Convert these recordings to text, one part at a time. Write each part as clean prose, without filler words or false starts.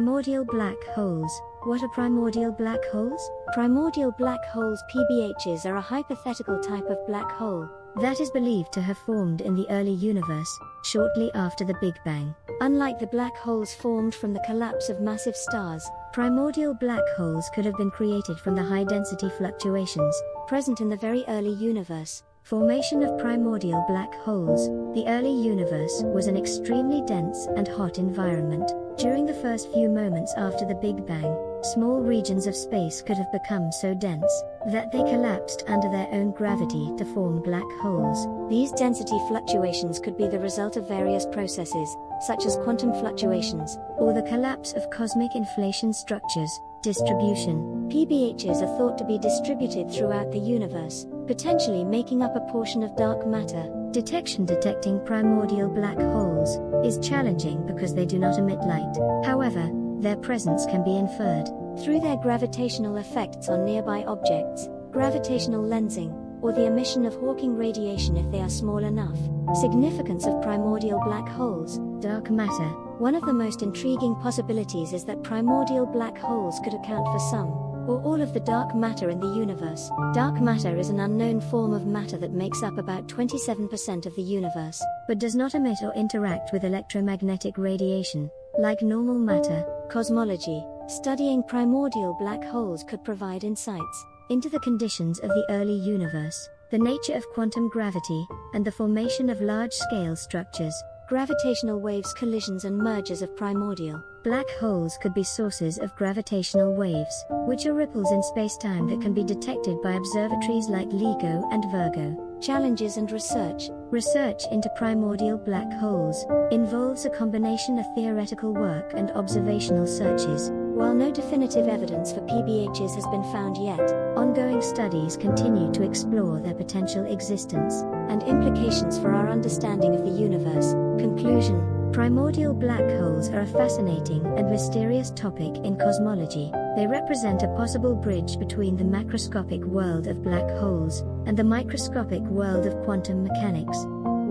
Primordial black holes. What are primordial black holes? Primordial black holes (PBHs) are a hypothetical type of black hole that is believed to have formed in the early universe, shortly after the Big Bang. Unlike the black holes formed from the collapse of massive stars, primordial black holes could have been created from the high-density fluctuations present in the very early universe. Formation of primordial black holes. The early universe was an extremely dense and hot environment. During the first few moments after the Big Bang, small regions of space could have become so dense that they collapsed under their own gravity to form black holes. These density fluctuations could be the result of various processes, such as quantum fluctuations, or the collapse of cosmic inflation structures. Distribution. PBHs are thought to be distributed throughout the universe, potentially making up a portion of dark matter. Detecting primordial black holes is challenging because they do not emit light. However, their presence can be inferred through their gravitational effects on nearby objects, gravitational lensing, or the emission of Hawking radiation if they are small enough. Significance of primordial black holes. Dark matter. One of the most intriguing possibilities is that primordial black holes could account for some or all of the dark matter in the universe. Dark matter is an unknown form of matter that makes up about 27% of the universe, but does not emit or interact with electromagnetic radiation, like normal matter. Cosmology. Studying primordial black holes could provide insights into the conditions of the early universe, the nature of quantum gravity, and the formation of large-scale structures. Gravitational waves, collisions and mergers of primordial black holes could be sources of gravitational waves, which are ripples in space-time that can be detected by observatories like LIGO and Virgo. Challenges and research. Research into primordial black holes involves a combination of theoretical work and observational searches. While no definitive evidence for PBHs has been found yet, ongoing studies continue to explore their potential existence and implications for our understanding of the universe. Conclusion. Primordial black holes are a fascinating and mysterious topic in cosmology. They represent a possible bridge between the macroscopic world of black holes and the microscopic world of quantum mechanics.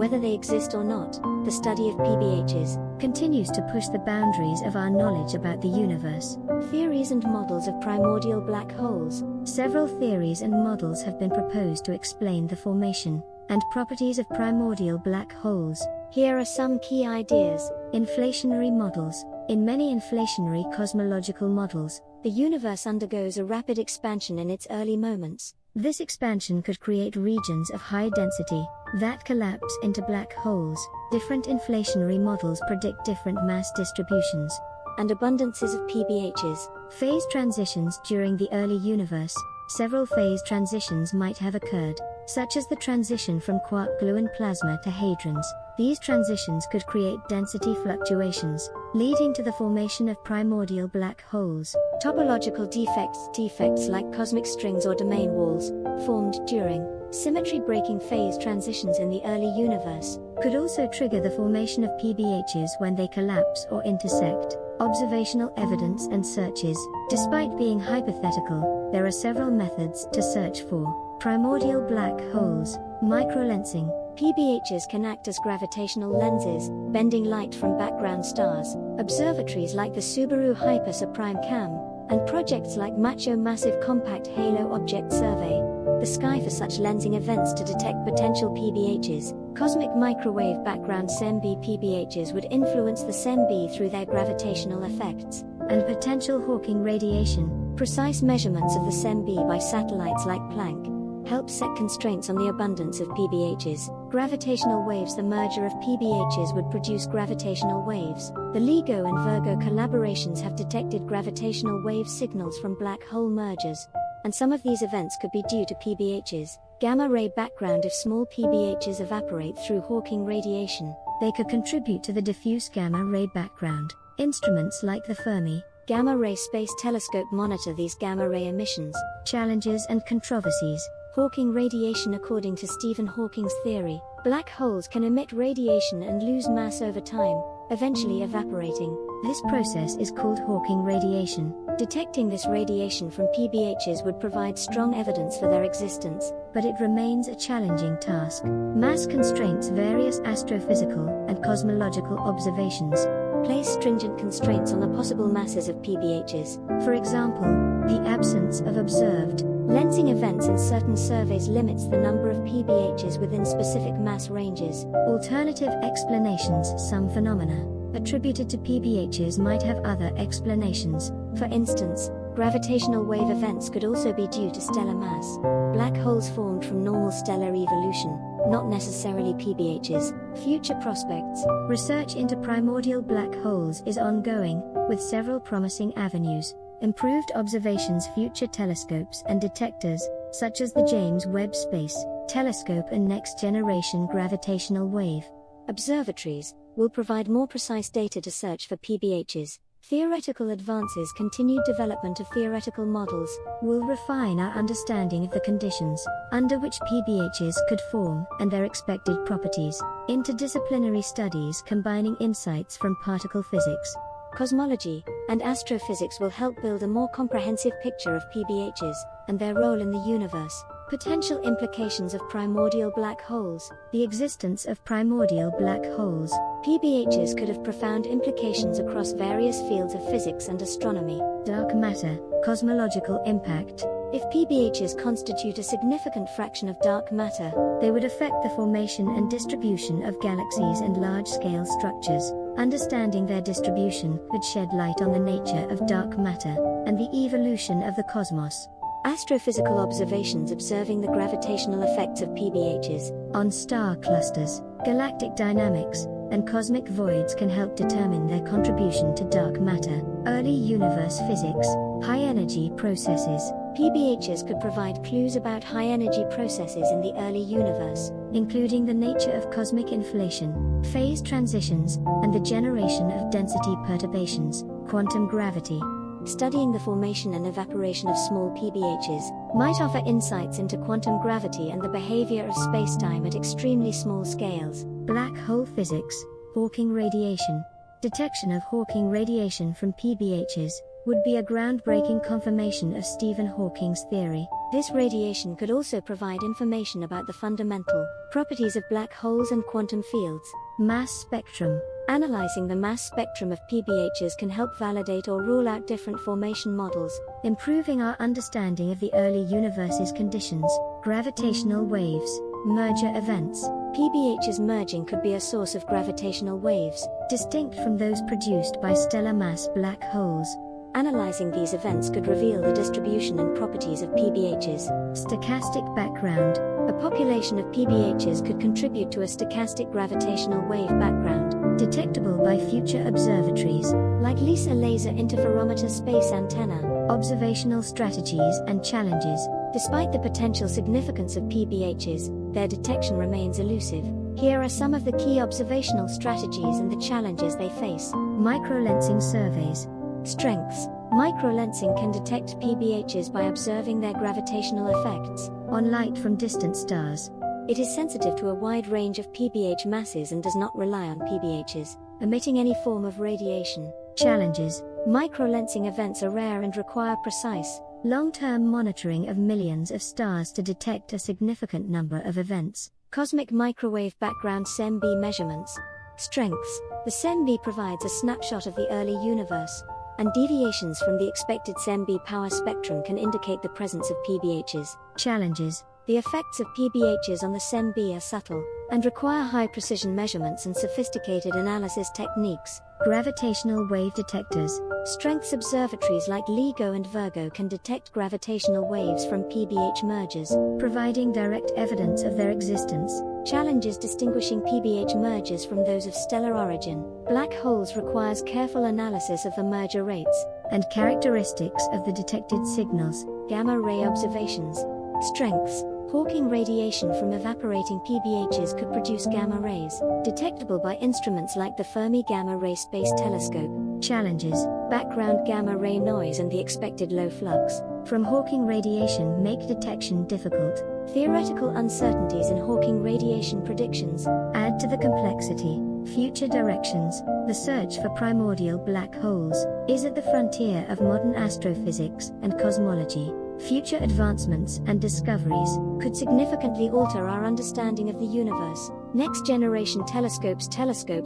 Whether they exist or not, the study of PBHs continues to push the boundaries of our knowledge about the universe. Theories and models of primordial black holes. Several theories and models have been proposed to explain the formation and properties of primordial black holes. Here are some key ideas. Inflationary models. In many inflationary cosmological models, the universe undergoes a rapid expansion in its early moments. This expansion could create regions of high density that collapse into black holes. Different inflationary models predict different mass distributions and abundances of PBHs. Phase transitions during the early universe. Several phase transitions might have occurred, such as the transition from quark-gluon plasma to hadrons. These transitions could create density fluctuations, leading to the formation of primordial black holes. Topological defects. Defects like cosmic strings or domain walls, formed during symmetry-breaking phase transitions in the early universe, could also trigger the formation of PBHs when they collapse or intersect. Observational evidence and searches. Despite being hypothetical, there are several methods to search for primordial black holes. Microlensing. PBHs can act as gravitational lenses, bending light from background stars. Observatories like the Subaru Hyper Prime Cam and projects like MACHO Massive Compact Halo Object Survey the sky for such lensing events to detect potential PBHs. Cosmic microwave background SEM-B. PBHs would influence the SEM-B through their gravitational effects and potential Hawking radiation. Precise measurements of the SEM-B by satellites like Planck help set constraints on the abundance of PBHs. Gravitational waves. The merger of PBHs would produce gravitational waves. The LIGO and Virgo collaborations have detected gravitational wave signals from black hole mergers, and some of these events could be due to PBHs. Gamma-ray background. If small PBHs evaporate through Hawking radiation, they could contribute to the diffuse gamma-ray background. Instruments like the Fermi Gamma-ray Space Telescope monitor these gamma-ray emissions. Challenges and controversies. Hawking radiation. According to Stephen Hawking's theory, black holes can emit radiation and lose mass over time, eventually evaporating. This process is called Hawking radiation. Detecting this radiation from PBHs would provide strong evidence for their existence, but it remains a challenging task. Mass constraints. Various astrophysical and cosmological observations place stringent constraints on the possible masses of PBHs. For example, the absence of observed lensing events in certain surveys limits the number of PBHs within specific mass ranges. Alternative explanations. Some phenomena attributed to PBHs might have other explanations. For instance, gravitational wave events could also be due to stellar mass. Black holes formed from normal stellar evolution, not necessarily PBHs. Future prospects. Research into primordial black holes is ongoing, with several promising avenues. Improved observations. Future telescopes and detectors, such as the James Webb Space Telescope and next-generation gravitational wave observatories, will provide more precise data to search for PBHs. Theoretical advances. Continued development of theoretical models will refine our understanding of the conditions under which PBHs could form and their expected properties. Interdisciplinary studies combining insights from particle physics, cosmology, and astrophysics will help build a more comprehensive picture of PBHs and their role in the universe. Potential implications of primordial black holes. The existence of primordial black holes, PBHs, could have profound implications across various fields of physics and astronomy. Dark matter, cosmological impact. If PBHs constitute a significant fraction of dark matter, they would affect the formation and distribution of galaxies and large-scale structures. Understanding their distribution could shed light on the nature of dark matter and the evolution of the cosmos. Astrophysical observations observing the gravitational effects of PBHs on star clusters, galactic dynamics, and cosmic voids can help determine their contribution to dark matter. Early universe physics, high-energy processes. PBHs could provide clues about high-energy processes in the early universe, including the nature of cosmic inflation, phase transitions, and the generation of density perturbations. Quantum gravity. Studying the formation and evaporation of small PBHs might offer insights into quantum gravity and the behavior of spacetime at extremely small scales. Black hole physics, Hawking radiation. Detection of Hawking radiation from PBHs would be a groundbreaking confirmation of Stephen Hawking's theory. This radiation could also provide information about the fundamental properties of black holes and quantum fields. Mass spectrum. Analyzing the mass spectrum of PBHs can help validate or rule out different formation models, improving our understanding of the early universe's conditions. Gravitational waves. Merger events. PBHs merging could be a source of gravitational waves, distinct from those produced by stellar mass black holes. Analyzing these events could reveal the distribution and properties of PBHs. Stochastic background. A population of PBHs could contribute to a stochastic gravitational wave background, detectable by future observatories, like LISA laser interferometer space antenna. Observational strategies and challenges. Despite the potential significance of PBHs, their detection remains elusive. Here are some of the key observational strategies and the challenges they face. Microlensing surveys. Strengths. Microlensing can detect PBHs by observing their gravitational effects on light from distant stars. It is sensitive to a wide range of PBH masses and does not rely on PBHs emitting any form of radiation. Challenges. Microlensing events are rare and require precise, long-term monitoring of millions of stars to detect a significant number of events. Cosmic microwave background SEM-B measurements. Strengths. The SEM-B provides a snapshot of the early universe, and deviations from the expected SEM-B power spectrum can indicate the presence of PBHs. Challenges. The effects of PBHs on the SEM-B are subtle, and require high-precision measurements and sophisticated analysis techniques. Gravitational wave detectors. Strengths observatories like LIGO and Virgo can detect gravitational waves from PBH mergers, providing direct evidence of their existence. Challenges distinguishing PBH mergers from those of stellar origin. Black holes requires careful analysis of the merger rates and characteristics of the detected signals. Gamma ray observations. Strengths. Hawking radiation from evaporating PBHs could produce gamma rays, detectable by instruments like the Fermi Gamma Ray Space Telescope. Challenges. Background gamma ray noise and the expected low flux from Hawking radiation make detection difficult. Theoretical uncertainties in Hawking radiation predictions add to the complexity. Future directions. The search for primordial black holes is at the frontier of modern astrophysics and cosmology. Future advancements and discoveries could significantly alter our understanding of the universe. Next-generation telescopes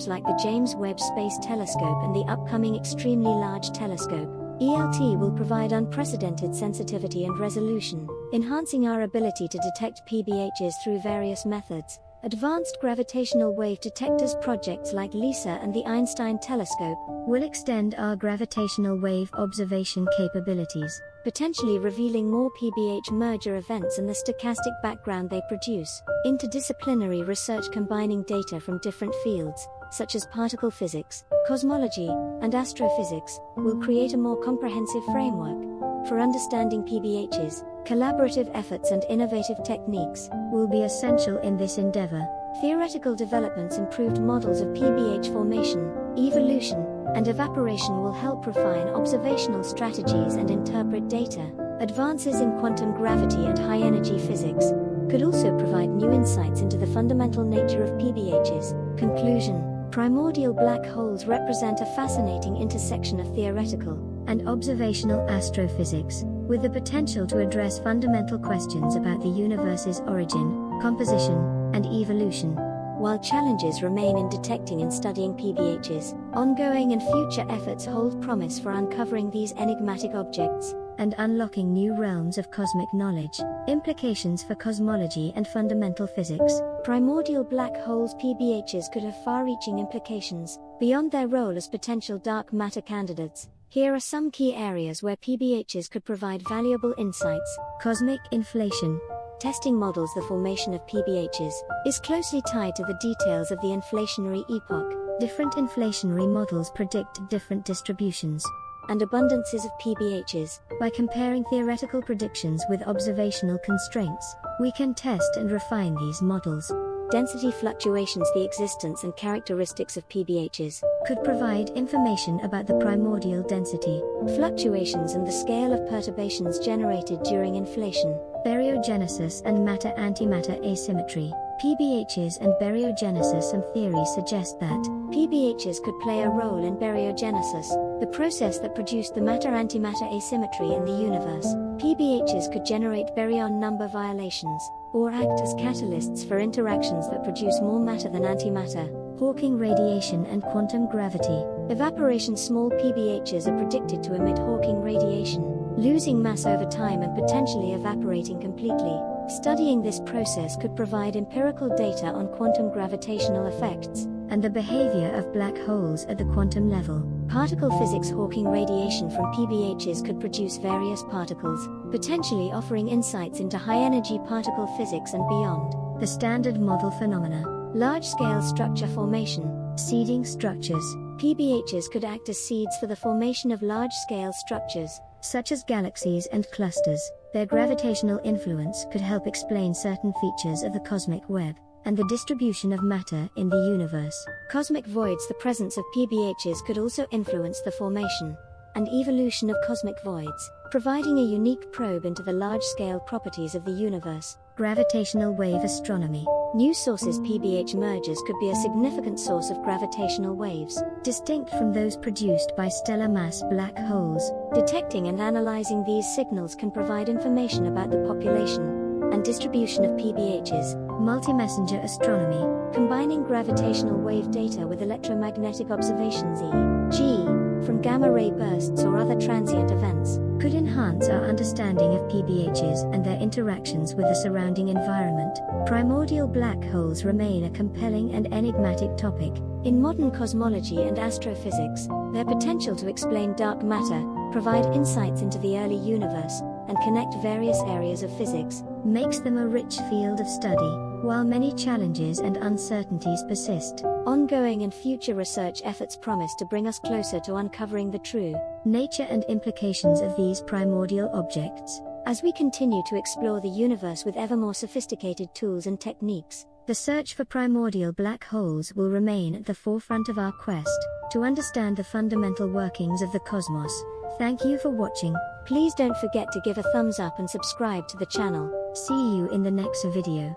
like the James Webb Space Telescope and the upcoming Extremely Large Telescope, ELT, will provide unprecedented sensitivity and resolution, enhancing our ability to detect PBHs through various methods. Advanced gravitational wave detectors projects like LISA and the Einstein Telescope will extend our gravitational wave observation capabilities, potentially revealing more PBH merger events and the stochastic background they produce. Interdisciplinary research combining data from different fields, such as particle physics, cosmology, and astrophysics, will create a more comprehensive framework for understanding PBHs. Collaborative efforts and innovative techniques will be essential in this endeavor. Theoretical developments, improved models of PBH formation, evolution, and evaporation will help refine observational strategies and interpret data. Advances in quantum gravity and high-energy physics could also provide new insights into the fundamental nature of PBHs. Conclusion: primordial black holes represent a fascinating intersection of theoretical and observational astrophysics, with the potential to address fundamental questions about the universe's origin, composition, and evolution. While challenges remain in detecting and studying PBHs, ongoing and future efforts hold promise for uncovering these enigmatic objects and unlocking new realms of cosmic knowledge. Implications for cosmology and fundamental physics. Primordial black holes PBHs could have far-reaching implications beyond their role as potential dark matter candidates. Here are some key areas where PBHs could provide valuable insights. Cosmic inflation. Testing models. The formation of PBHs is closely tied to the details of the inflationary epoch. Different inflationary models predict different distributions and abundances of PBHs. By comparing theoretical predictions with observational constraints, we can test and refine these models. Density fluctuations. The existence and characteristics of PBHs could provide information about the primordial density fluctuations and the scale of perturbations generated during inflation. Baryogenesis and matter-antimatter asymmetry. PBHs and baryogenesis. Some theories suggest that PBHs could play a role in baryogenesis, the process that produced the matter-antimatter asymmetry in the universe. PBHs could generate baryon number violations, or act as catalysts for interactions that produce more matter than antimatter. Hawking radiation and quantum gravity. Evaporation. Small PBHs are predicted to emit Hawking radiation, losing mass over time and potentially evaporating completely. Studying this process could provide empirical data on quantum gravitational effects and the behavior of black holes at the quantum level. Particle physics. Hawking radiation from PBHs could produce various particles, potentially offering insights into high-energy particle physics and beyond. The Standard Model phenomena. Large-scale structure formation. Seeding structures. PBHs could act as seeds for the formation of large-scale structures, such as galaxies and clusters. Their gravitational influence could help explain certain features of the cosmic web and the distribution of matter in the universe. Cosmic voids. The presence of PBHs could also influence the formation and evolution of cosmic voids, providing a unique probe into the large-scale properties of the universe. Gravitational wave astronomy. New sources. PBH mergers could be a significant source of gravitational waves, distinct from those produced by stellar mass black holes. Detecting and analyzing these signals can provide information about the population and distribution of PBHs. Multi-messenger astronomy. Combining gravitational wave data with electromagnetic observations, e.g., from gamma-ray bursts or other transient events, could enhance our understanding of PBHs and their interactions with the surrounding environment. Primordial black holes remain a compelling and enigmatic topic in modern cosmology and astrophysics. Their potential to explain dark matter, provide insights into the early universe, and connect various areas of physics makes them a rich field of study. While many challenges and uncertainties persist, ongoing and future research efforts promise to bring us closer to uncovering the true nature and implications of these primordial objects. As we continue to explore the universe with ever more sophisticated tools and techniques, the search for primordial black holes will remain at the forefront of our quest to understand the fundamental workings of the cosmos. Thank you for watching. Please don't forget to give a thumbs up and subscribe to the channel. See you in the next video.